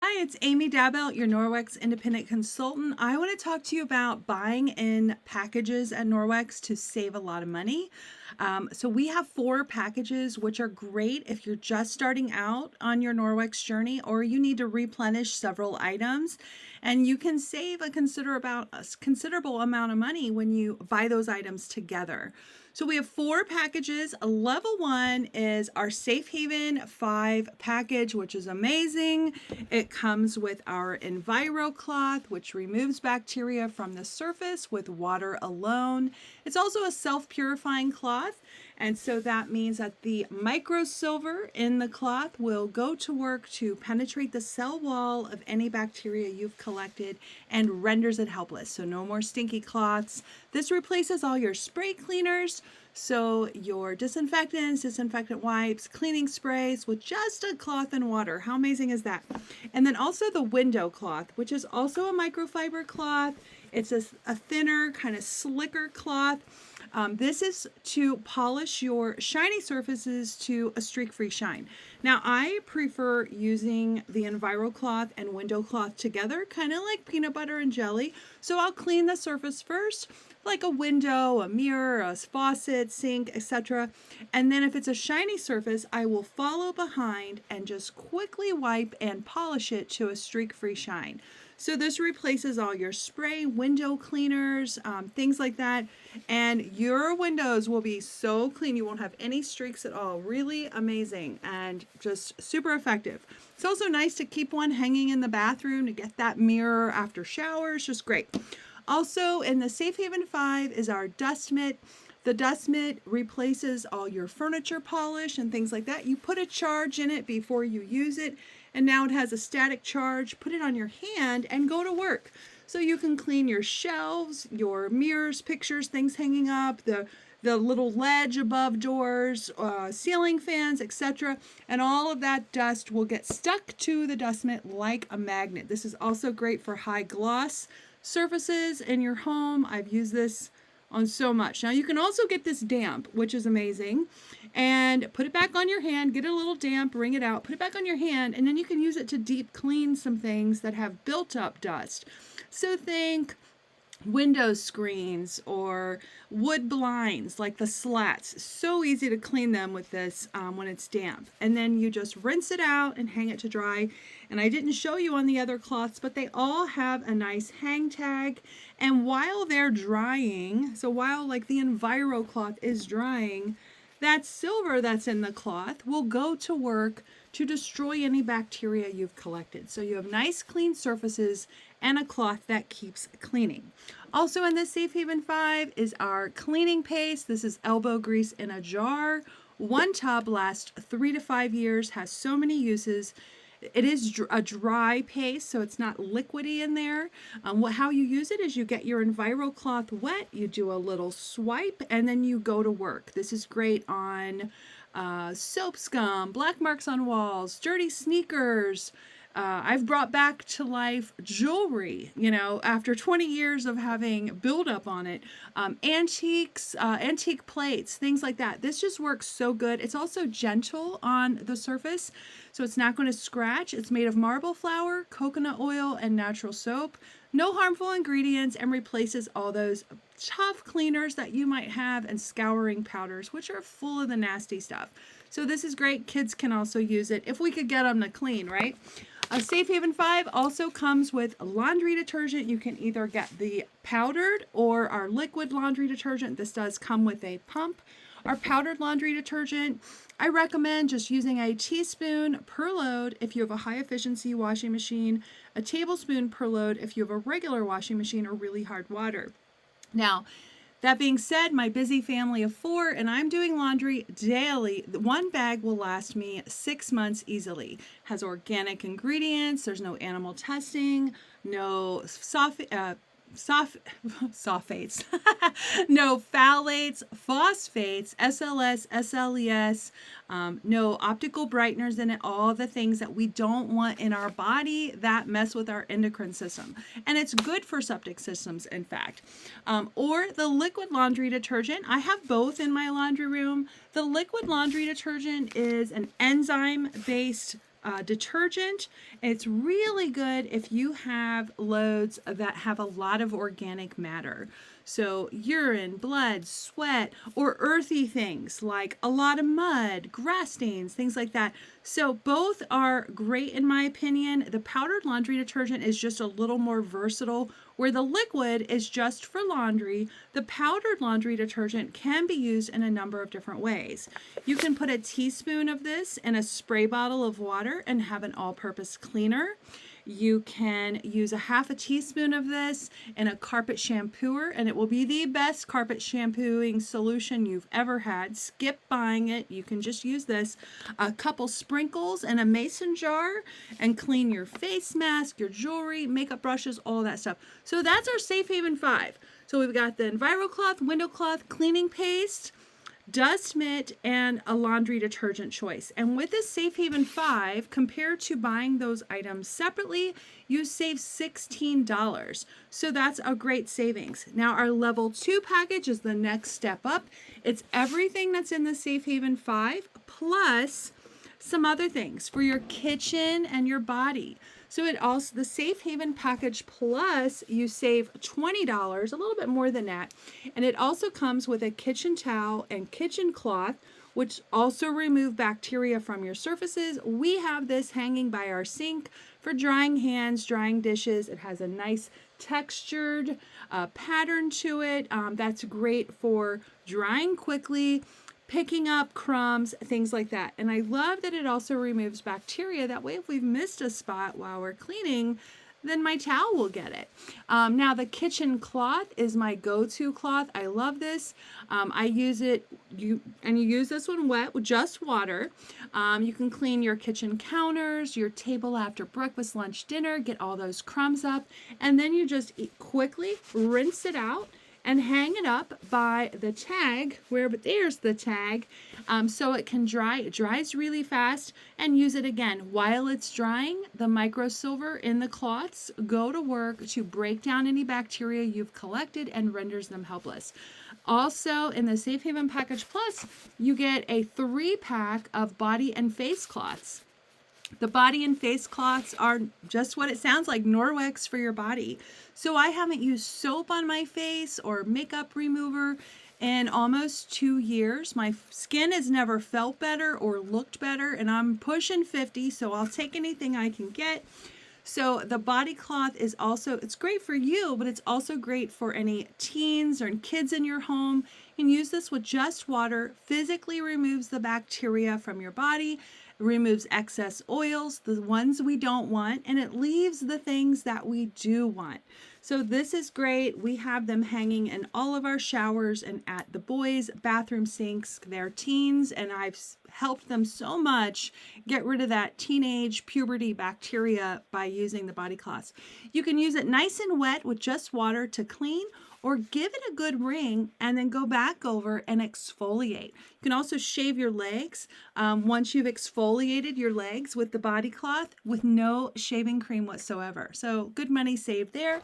Hi, it's Amy Dabelt, your Norwex independent consultant. I want to talk to you about buying in packages at Norwex to save a lot of money. So we have 4 packages, which are great if you're just starting out on your Norwex journey or you need to replenish several items. And you can save a considerable amount of money when you buy those items together. So we have 4 packages. Level 1 is our Safe Haven 5 package, which is amazing. It comes with our Enviro cloth, which removes bacteria from the surface with water alone. It's also a self-purifying cloth, and so that means that the microsilver in the cloth will go to work to penetrate the cell wall of any bacteria you've collected and renders it helpless. So no more stinky cloths. This replaces all your spray cleaners, so your disinfectants, disinfectant wipes, cleaning sprays with just a cloth and water. How amazing is that? And then also the window cloth, which is also a microfiber cloth. It's a thinner, kind of slicker cloth. This is to polish your shiny surfaces to a streak-free shine. Now, I prefer using the Enviro cloth and window cloth together, kind of like peanut butter and jelly. So I'll clean the surface first, like a window, a mirror, a faucet, sink, etc. And then if it's a shiny surface, I will follow behind and just quickly wipe and polish it to a streak-free shine. So this replaces all your spray window cleaners, things like that. And your windows will be so clean. You won't have any streaks at all. Really amazing and just super effective. It's also nice to keep one hanging in the bathroom to get that mirror after showers. Just great. Also in the Safe Haven 5 is our dust mitt. The dust mitt replaces all your furniture polish and things like that. You put a charge in it before you use it, and now it has a static charge. Put it on your hand and go to work. So you can clean your shelves, your mirrors, pictures, things hanging up, the little ledge above doors, ceiling fans, etc. And all of that dust will get stuck to the dust mitt like a magnet. This is also great for high gloss surfaces in your home. I've used this on so much. Now you can also get this damp, which is amazing, and put it back on your hand, get it a little damp, wring it out, put it back on your hand, and then you can use it to deep clean some things that have built up dust. So think window screens or wood blinds, like the slats. So easy to clean them with this when it's damp. And then you just rinse it out and hang it to dry. And I didn't show you on the other cloths, but they all have a nice hang tag. And while they're drying, so while like the Enviro cloth is drying, that silver that's in the cloth will go to work to destroy any bacteria you've collected. So you have nice clean surfaces and a cloth that keeps cleaning. Also in this Safe Haven 5 is our cleaning paste. This is elbow grease in a jar. One tub lasts 3 to 5 years, has so many uses. It is a dry paste, so it's not liquidy in there. How you use it is you get your Enviro cloth wet, you do a little swipe, and then you go to work. This is great on soap scum, black marks on walls, dirty sneakers. I've brought back to life jewelry, after 20 years of having buildup on it. Antiques, antique plates, things like that. This just works so good. It's also gentle on the surface, so it's not going to scratch. It's made of marble flour, coconut oil, and natural soap. No harmful ingredients, and replaces all those tough cleaners that you might have and scouring powders, which are full of the nasty stuff. So this is great. Kids can also use it if we could get them to clean, right? A Safe Haven 5 also comes with laundry detergent. You can either get the powdered or our liquid laundry detergent. This does come with a pump. Our powdered laundry detergent, I recommend just using a teaspoon per load if you have a high efficiency washing machine, a tablespoon per load if you have a regular washing machine or really hard water. Now, that being said, my busy family of 4, and I'm doing laundry daily. One bag will last me 6 months easily. Has organic ingredients. There's no animal testing, no sulfates, no phthalates, phosphates, SLS, SLES, no optical brighteners in it, all the things that we don't want in our body that mess with our endocrine system. And it's good for septic systems, in fact. Or the liquid laundry detergent. I have both in my laundry room. The liquid laundry detergent is an enzyme-based detergent. It's really good if you have loads that have a lot of organic matter. So urine, blood, sweat, or earthy things like a lot of mud, grass stains, things like that. So both are great in my opinion. The powdered laundry detergent is just a little more versatile, where the liquid is just for laundry. The powdered laundry detergent can be used in a number of different ways. You can put a teaspoon of this in a spray bottle of water and have an all-purpose cleaner. You can use a half a teaspoon of this in a carpet shampooer, and it will be the best carpet shampooing solution you've ever had. Skip buying it. You can just use this. A couple sprinkles in a mason jar and clean your face mask, your jewelry, makeup brushes, all that stuff. So that's our Safe Haven 5. So we've got the EnviroCloth, window cloth, cleaning paste, dust mitt, and a laundry detergent choice. And with this Safe Haven 5, compared to buying those items separately, you save $16. So that's a great savings. Now our level 2 package is the next step up. It's everything that's in the Safe Haven 5 plus some other things for your kitchen and your body. So it also, the Safe Haven Package Plus, you save $20, a little bit more than that. And it also comes with a kitchen towel and kitchen cloth, which also remove bacteria from your surfaces. We have this hanging by our sink for drying hands, drying dishes. It has a nice textured pattern to it. That's great for drying quickly, picking up crumbs, things like that. And I love that it also removes bacteria. That way, if we've missed a spot while we're cleaning, then my towel will get it. Now the kitchen cloth is my go-to cloth. I love this. I use it, you use this one wet with just water. You can clean your kitchen counters, your table after breakfast, lunch, dinner, get all those crumbs up, and then you just quickly rinse it out and hang it up by the tag, but there's the tag, so it can dry. It dries really fast, and use it again. While it's drying, the microsilver in the cloths go to work to break down any bacteria you've collected and renders them helpless. Also, in the Safe Haven Package Plus, you get a 3-pack of body and face cloths. The body and face cloths are just what it sounds like, Norwex for your body. So I haven't used soap on my face or makeup remover in almost 2 years. My skin has never felt better or looked better, and I'm pushing 50, so I'll take anything I can get. So the body cloth is also, it's great for you, but it's also great for any teens or kids in your home. You can use this with just water, physically removes the bacteria from your body, removes excess oils, the ones we don't want, and it leaves the things that we do want. So this is great. We have them hanging in all of our showers and at the boys' bathroom sinks. They're teens, and I've helped them so much get rid of that teenage puberty bacteria by using the body cloths. You can use it nice and wet with just water to clean, or give it a good wring and then go back over and exfoliate. You can also shave your legs once you've exfoliated your legs with the body cloth with no shaving cream whatsoever. So good money saved there.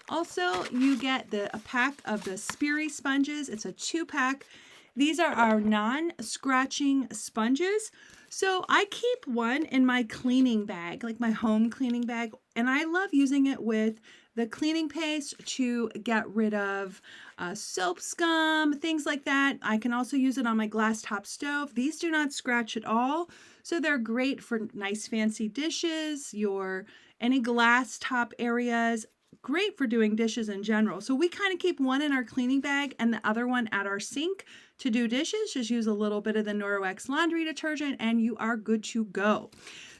Also, you get a pack of the Speary sponges. It's a 2-pack. These are our non-scratching sponges. So I keep one in my cleaning bag, like my home cleaning bag, and I love using it with the cleaning paste to get rid of soap scum, things like that. I can also use it on my glass top stove. These do not scratch at all, so they're great for nice fancy dishes, any glass top areas. Great for doing dishes in general. So we kind of keep one in our cleaning bag and the other one at our sink to do dishes. Just use a little bit of the Norwex laundry detergent and you are good to go.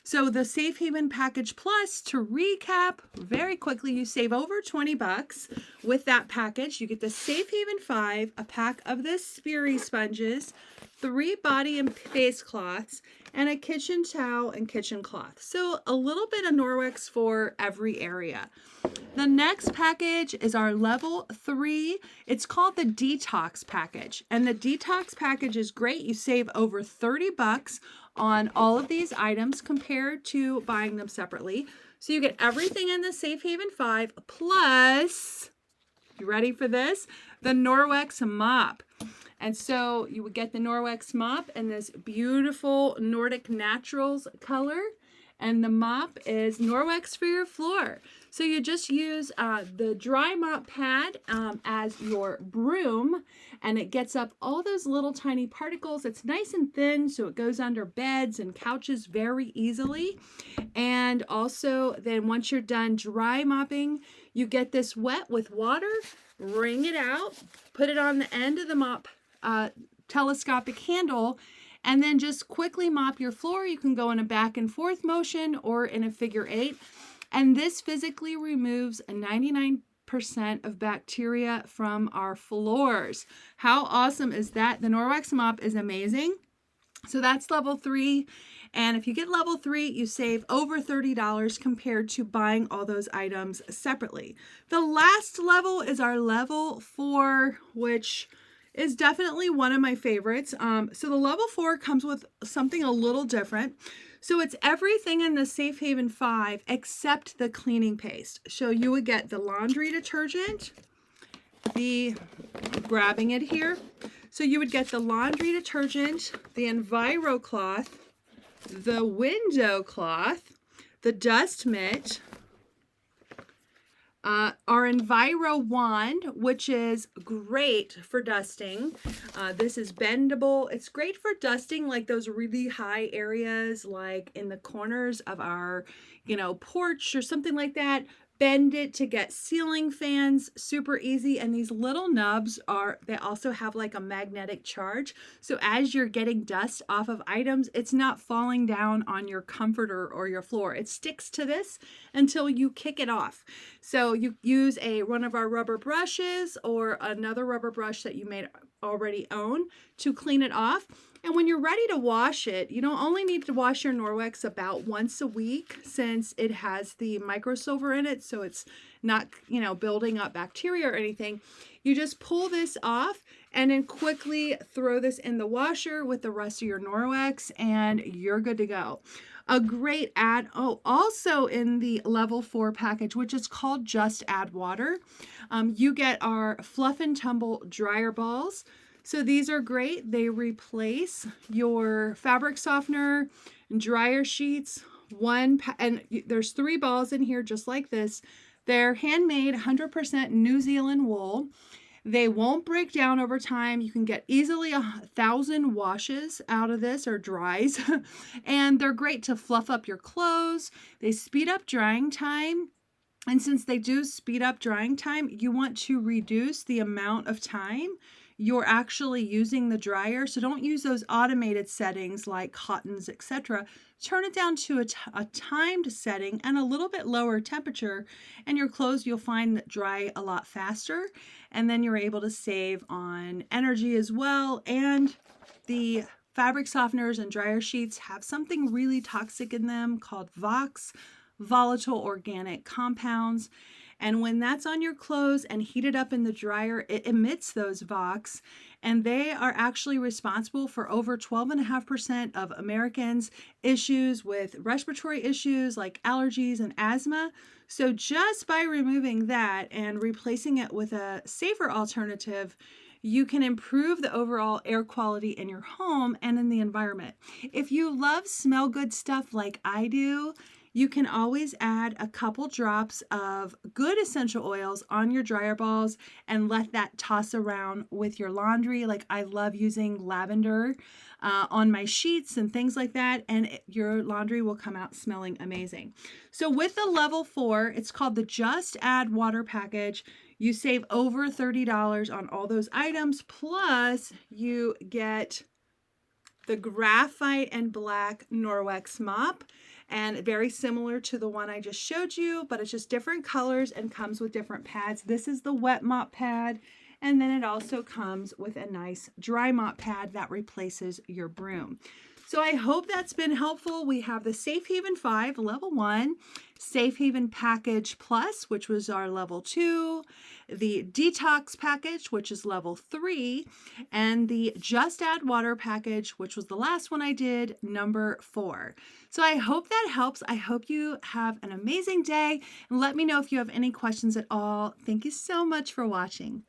So the Safe Haven Package Plus, to recap very quickly, you save over $20 with that package. You get the Safe Haven 5, a pack of the Speary sponges, 3 body and face cloths, and a kitchen towel and kitchen cloth. So a little bit of Norwex for every area. The next package is our level 3. It's called the Detox Package. And the Detox Package is great. You save over $30 on all of these items compared to buying them separately. So you get everything in the Safe Haven 5 plus, you ready for this? The Norwex mop. And so you would get the Norwex mop in this beautiful Nordic Naturals color. And the mop is Norwex for your floor. So you just use the dry mop pad as your broom, and it gets up all those little tiny particles. It's nice and thin, so it goes under beds and couches very easily. And also, then once you're done dry mopping, you get this wet with water, wring it out, put it on the end of the mop telescopic handle, and then just quickly mop your floor. You can go in a back and forth motion or in a figure 8. And this physically removes 99% of bacteria from our floors. How awesome is that? The Norwex mop is amazing. So that's level 3. And if you get level 3, you save over $30 compared to buying all those items separately. The last level is our level 4, which is definitely one of my favorites. So the level 4 comes with something a little different. So it's everything in the Safe Haven 5 except the cleaning paste. So you would get the laundry detergent, grabbing it here. So you would get the laundry detergent, the Enviro cloth, the window cloth, the dust mitt, our Enviro wand, which is great for dusting. This is bendable. It's great for dusting like those really high areas, like in the corners of our, porch or something like that. Bend it to get ceiling fans, super easy. And these little nubs they also have like a magnetic charge. So as you're getting dust off of items, it's not falling down on your comforter or your floor. It sticks to this until you kick it off. So you use one of our rubber brushes or another rubber brush that you may already own to clean it off. And when you're ready to wash it, you don't only need to wash your Norwex about once a week, since it has the microsilver in it, so it's not, building up bacteria or anything. You just pull this off and then quickly throw this in the washer with the rest of your Norwex, and you're good to go. A great also in the level 4 package, which is called Just Add Water, you get our Fluff and Tumble dryer balls. So these are great. They replace your fabric softener, dryer sheets, and there's 3 balls in here just like this. They're handmade, 100% New Zealand wool. They won't break down over time. You can get easily 1,000 washes out of this, or dries. And they're great to fluff up your clothes. They speed up drying time. And since they do speed up drying time, you want to reduce the amount of time you're actually using the dryer. So don't use those automated settings like cottons, etc. Turn it down to a timed setting and a little bit lower temperature, and your clothes you'll find dry a lot faster. And then you're able to save on energy as well. And the fabric softeners and dryer sheets have something really toxic in them called VOCs, volatile organic compounds. And when that's on your clothes and heated up in the dryer, it emits those VOCs, and they are actually responsible for over 12.5% of Americans' issues with respiratory issues like allergies and asthma. So just by removing that and replacing it with a safer alternative, you can improve the overall air quality in your home and in the environment. If you love smell good stuff like I do, you can always add a couple drops of good essential oils on your dryer balls and let that toss around with your laundry. Like I love using lavender on my sheets and things like that, and your laundry will come out smelling amazing. So with the level 4, it's called the Just Add Water package. You save over $30 on all those items, plus you get the graphite and black Norwex mop, and very similar to the one I just showed you, but it's just different colors and comes with different pads. This is the wet mop pad, and then it also comes with a nice dry mop pad that replaces your broom. So I hope that's been helpful. We have the Safe Haven 5, level 1, Safe Haven Package Plus, which was our level 2, the Detox Package, which is level 3, and the Just Add Water Package, which was the last one I did, number 4. So I hope that helps. I hope you have an amazing day, and let me know if you have any questions at all. Thank you so much for watching.